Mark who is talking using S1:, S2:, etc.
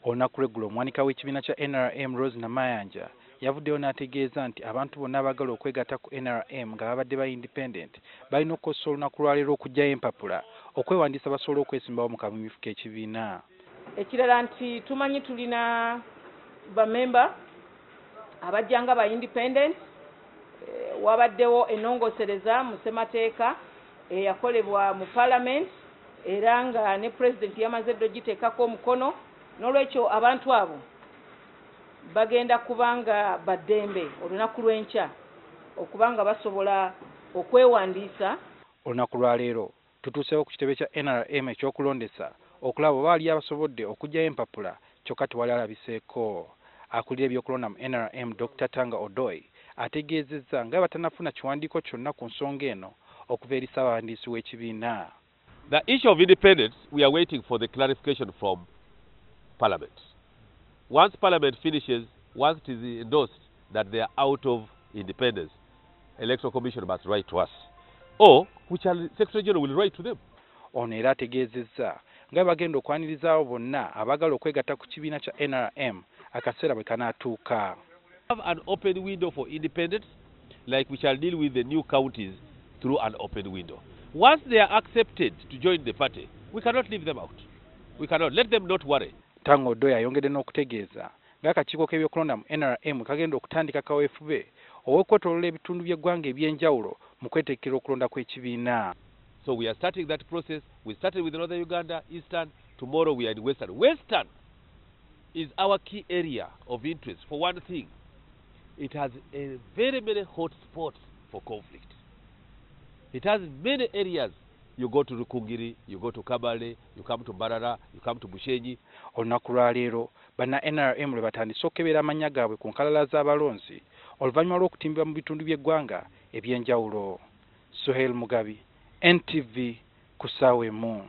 S1: Olunaku lw'eggulo omwanika w'ekibiina kya NRM Rose Namayanja yavuddeyo n'ategeeza nti abantu bonna abagala okwegatta ku NRM nga babadde ba independent balina okukozesa olunaku lwaleero okuggyayo empapula okwewandiisa basobole okwesimbawo mu kamyufu k'ekibiina.
S2: Ekirala nti tumanyi tulina bamemba abajja nga ba independent, wabaddewo ennongoosereza mu ssemateeka eyakolebwa mu parliament era nga ne president yamaze ddo giteekako omukono. N'olwekyo abantu abo bagenda kubanga baddembe olunaku lw'enkya okubanga basobola okwewandiisa.
S1: Olunaku lwa leero tutuusewo ku kitebe kya NRM ekyokulondesa okulaba oba bali abasobodde okuggyayo empapula kyokka tewali alabiseeko. Akulira ebyokulonda mu NRM Dr. Tanga Odoi ategeezezza nga batanafuna kiwandiiko kyonna ku nsonga eno okuva eri ssaabawandiisi w'ekibiina.
S3: The issue of independence, we are waiting for the clarification from Parliament. Once Parliament finishes, once it is endorsed that they are out of independence, Electoral Commission must write to us. Or, which Secretary General will write to them.
S1: Ono era ategeezezza nga bagenda okwanirizawo bonna abagala okwegatta ku kibiina kya NRM akaseera bwe kanaatuuka.
S3: Have an open window for independence, like we shall deal with the new counties through an open window. Once they are accepted to join the party, we cannot leave them out. We cannot. Let them not worry.
S1: Tanga Odoi ayongedde n'okutegeeza ng'akakiiko k'ebyokulonda mu NRM kagenda okutandika kaweefube ow'okwetooloola ebitundu by'eggwanga eby'enjawulo mu kweteekera okulonda kw'ekibiina.
S3: So we are starting that process. We started with Northern Uganda, Eastern. Tomorrow we are in Western. Western is our key area of interest. For one thing, it has a very many hot spots for conflict. It has many areas. You go to Rukungiri, you go to Kabale, you come to Mbarara, you come to Bushenyi.
S1: Olunaku lwa leero banna NRM lwe batandise okukebera amannya gaabwe ku nkalala z'abalonzi oluvannyuma lw'okutimbibwa mu bitundu by'eggwanga eby'enjawulo. Suhail Mugabi, NTV, ku ssaawa emu.